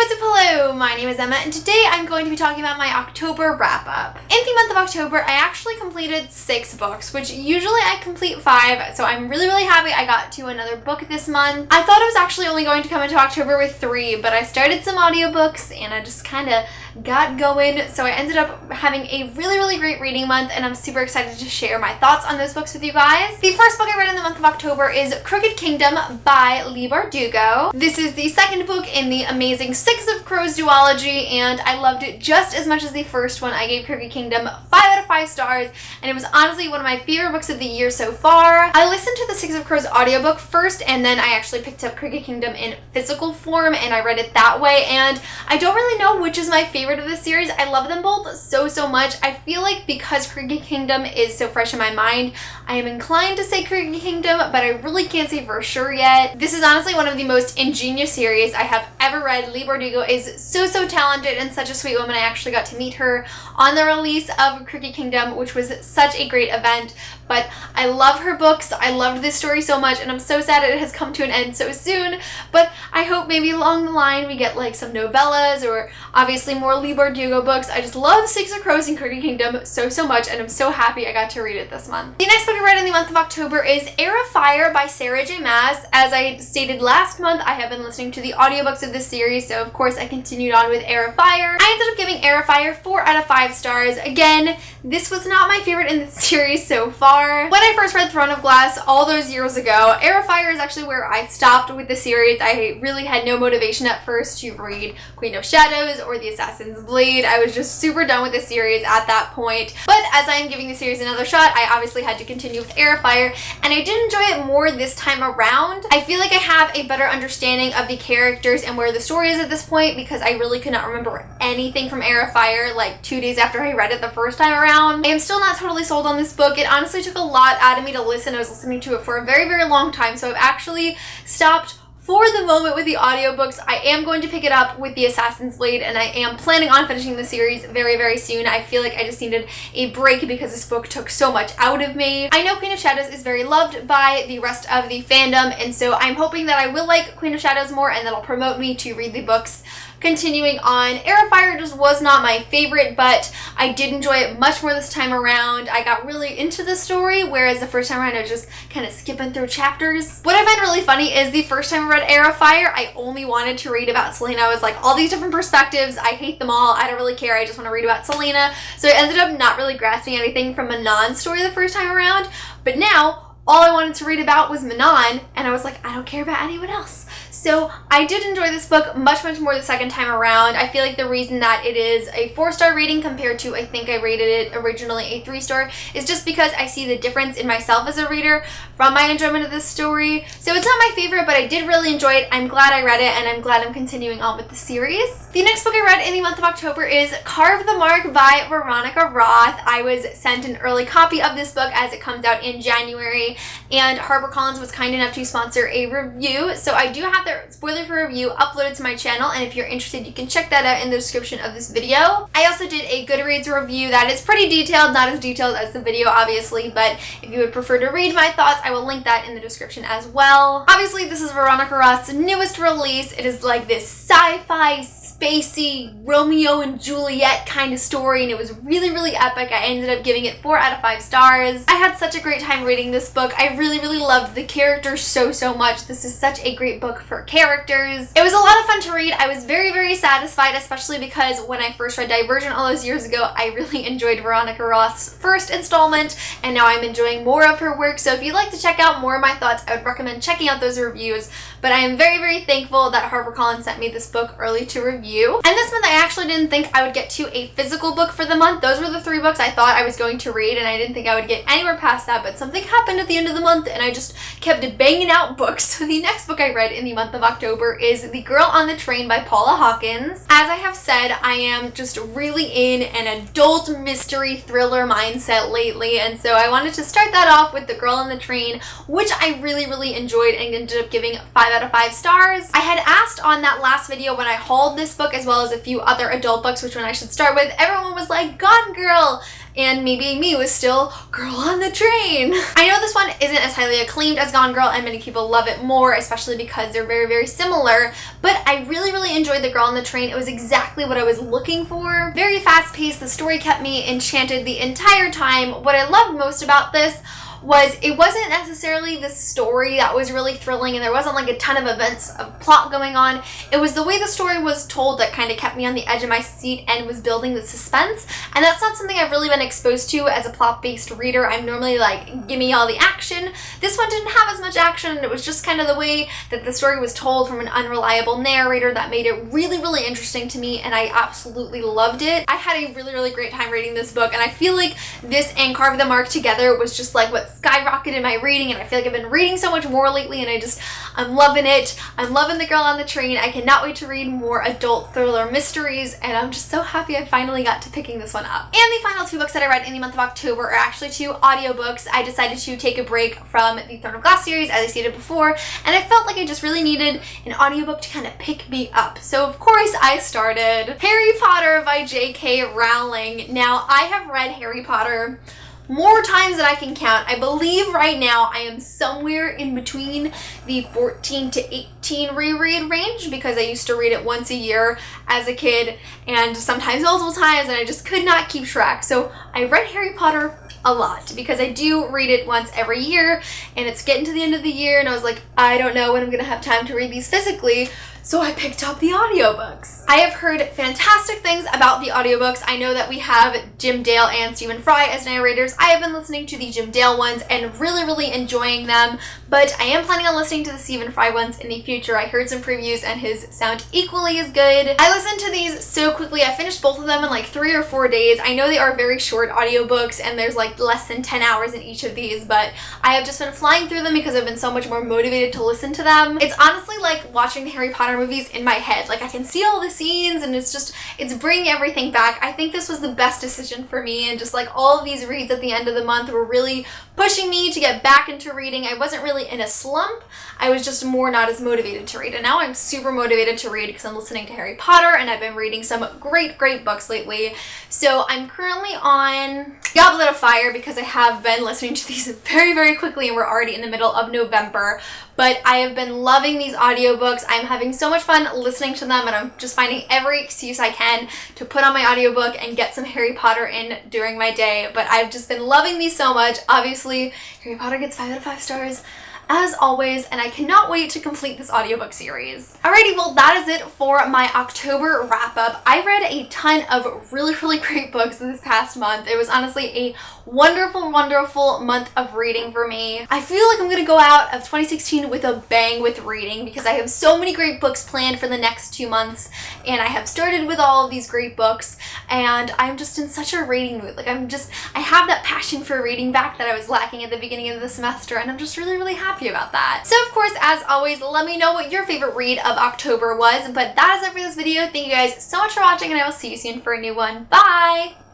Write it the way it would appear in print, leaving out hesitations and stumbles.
what's up? Hello, my name is Emma and today I'm going to be talking about my October wrap-up. In the month of October, I actually completed 6 books, which usually I complete 5, so I'm really happy I got to another book this month. I thought I was actually only going to come into October with 3, but I started some audiobooks and I just kind of got going, so I ended up having a really great reading month and I'm super excited to share my thoughts on those books with you guys. The first book I read in the month of October is Crooked Kingdom by Bieber. This is the second book in the amazing Six of Crows duology and I loved it just as much as the first one. I gave Crooked Kingdom 5 out of 5 stars and it was honestly one of my favorite books of the year so far. I listened to the Six of Crows audiobook first and then I actually picked up Crooked Kingdom in physical form and I read it that way, and I don't really know which is my favorite of the series. I love them both so much. I feel like because Crooked Kingdom is so fresh in my mind, I am inclined to say Crooked Kingdom, but I really can't say for sure yet. This is honestly one of the most ingenious series I have ever read. Bieber is so talented and such a sweet woman. I actually got to meet her on the release of Crooked Kingdom, which was such a great event. But I love her books. I loved this story so much and I'm so sad it has come to an end so soon. But I hope maybe along the line we get like some novellas or obviously more Bieber books. I just love Six of Crows and Crooked Kingdom so much and I'm so happy I got to read it this month. The next book I read in the month of October is Erafire by Sarah J. Maas. As I stated last month, I have been listening to the audiobooks of this series, so of course I continued on with Erafire. I ended up giving Erafire 4 out of 5 stars. Again, this was not my favorite in the series so far. When I first read Throne of Glass all those years ago, Erafire is actually where I stopped with the series. I really had no motivation at first to read Queen of Shadows or The Assassin's Blade. I was just super done with the series at that point. But as I am giving the series another shot, I obviously had to continue with Erafire, and I did enjoy it more this time around. I feel like I have a better understanding of the characters and where the story is at this point because I really could not remember anything from Erafire like 2 days after I read it the first time around. I am still not totally sold on this book. It honestly took a lot out of me to listen. I was listening to it for a very long time, so I've actually stopped for the moment with the audiobooks. I am going to pick it up with The Assassin's Blade and I am planning on finishing the series very soon. I feel like I just needed a break because this book took so much out of me. I know Queen of Shadows is very loved by the rest of the fandom, and so I'm hoping that I will like Queen of Shadows more and that'll promote me to read the books. Continuing on, Erafire just was not my favorite, but I did enjoy it much more this time around. I got really into the story, whereas the first time around I was just kind of skipping through chapters. What I find really funny is the first time I read Erafire, I only wanted to read about Selena. I was like, all these different perspectives, I hate them all, I don't really care, I just want to read about Selena. So I ended up not really grasping anything from Manon's story the first time around, but now all I wanted to read about was Manon, and I was like, I don't care about anyone else. So I did enjoy this book much more the second time around. I feel like the reason that it is a 4-star rating compared to, I think I rated it originally a 3-star, is just because I see the difference in myself as a reader from my enjoyment of this story. So it's not my favorite, but I did really enjoy it. I'm glad I read it, and I'm glad I'm continuing on with the series. The next book I read in the month of October is Carve the Mark by Veronica Roth. I was sent an early copy of this book as it comes out in January, and HarperCollins was kind enough to sponsor a review, so I do have the spoiler-free review uploaded to my channel, and if you're interested you can check that out in the description of this video. I also did a Goodreads review that is pretty detailed, not as detailed as the video obviously, but if you would prefer to read my thoughts, I will link that in the description as well. Obviously this is Veronica Roth's newest release. It is like this sci-fi, spacey, Romeo and Juliet kind of story, and it was really epic. I ended up giving it 4 out of 5 stars. I had such a great time reading this book. I really loved the characters so much. This is such a great book for characters. It was a lot of fun to read. I was very satisfied, especially because when I first read Divergent all those years ago, I really enjoyed Veronica Roth's first installment, and now I'm enjoying more of her work. So if you'd like to check out more of my thoughts, I would recommend checking out those reviews. But I am very thankful that HarperCollins sent me this book early to review. And this month I actually didn't think I would get to a physical book for the month. Those were the 3 books I thought I was going to read, and I didn't think I would get anywhere past that, but something happened at the end of the month and I just kept banging out books. So the next book I read in the month of October is The Girl on the Train by Paula Hawkins. As I have said, I am just really in an adult mystery thriller mindset lately, and so I wanted to start that off with The Girl on the Train, which I really enjoyed and ended up giving 5 5 out of 5 stars. I had asked on that last video when I hauled this book as well as a few other adult books which one I should start with. Everyone was like, Gone Girl! And maybe me was still Girl on the Train. I know this one isn't as highly acclaimed as Gone Girl and many people love it more, especially because they're very, very similar, but I really, really enjoyed the Girl on the Train. It was exactly what I was looking for. Very fast paced, the story kept me enchanted the entire time. What I loved most about this was it wasn't necessarily the story that was really thrilling and there wasn't like a ton of events of plot going on. It was the way the story was told that kind of kept me on the edge of my seat and was building the suspense, and that's not something I've really been exposed to as a plot-based reader. I'm normally like, give me all the action. This one didn't have as much action, and it was just kind of the way that the story was told from an unreliable narrator that made it really, really interesting to me, and I absolutely loved it. I had a really, really great time reading this book, and I feel like this and Carve the Mark together was just like what skyrocketed my reading, and I feel like I've been reading so much more lately, and I'm loving it. I'm loving The Girl on the Train. I cannot wait to read more adult thriller mysteries, and I'm just so happy I finally got to picking this one up. And the final 2 books that I read in the month of October are actually 2 audiobooks. I decided to take a break from the Throne of Glass series, as I stated before, and I felt like I just really needed an audiobook to kind of pick me up. So of course I started Harry Potter by J.K. Rowling. Now, I have read Harry Potter more times than I can count. I believe right now I am somewhere in between the 14 to 18 reread range, because I used to read it once a year as a kid and sometimes multiple times, and I just could not keep track. So I read Harry Potter a lot because I do read it once every year, and it's getting to the end of the year and I was like, I don't know when I'm gonna have time to read these physically. So I picked up the audiobooks. I have heard fantastic things about the audiobooks. I know that we have Jim Dale and Stephen Fry as narrators. I have been listening to the Jim Dale ones and really, really enjoying them, but I am planning on listening to the Stephen Fry ones in the future. I heard some previews and his sound equally as good. I listened to these so quickly. I finished both of them in like 3 or 4 days. I know they are very short audiobooks and there's like less than 10 hours in each of these, but I have just been flying through them because I've been so much more motivated to listen to them. It's honestly like watching the Harry Potter movies in my head. Like I can see all the scenes and it's bringing everything back. I think this was the best decision for me, and just like all of these reads at the end of the month were really pushing me to get back into reading. I wasn't really in a slump. I was just more not as motivated to read, and now I'm super motivated to read because I'm listening to Harry Potter and I've been reading some great, great books lately. So I'm currently on Goblet of Fire because I have been listening to these very, very quickly and we're already in the middle of November. But I have been loving these audiobooks. I'm having so much fun listening to them, and I'm just finding every excuse I can to put on my audiobook and get some Harry Potter in during my day. But I've just been loving these so much. Obviously, Harry Potter gets 5 out of 5 stars as always, and I cannot wait to complete this audiobook series. Alrighty, well that is it for my October wrap-up. I read a ton of really, really great books this past month. It was honestly a wonderful, wonderful month of reading for me. I feel like I'm gonna go out of 2016 with a bang with reading because I have so many great books planned for the next 2 months, and I have started with all of these great books, and I'm just in such a reading mood. Like I have that passion for reading back that I was lacking at the beginning of the semester, and I'm just really, really happy about that. So of course, as always, let me know what your favorite read of October was, but that is it for this video. Thank you guys so much for watching, and I will see you soon for a new one. Bye!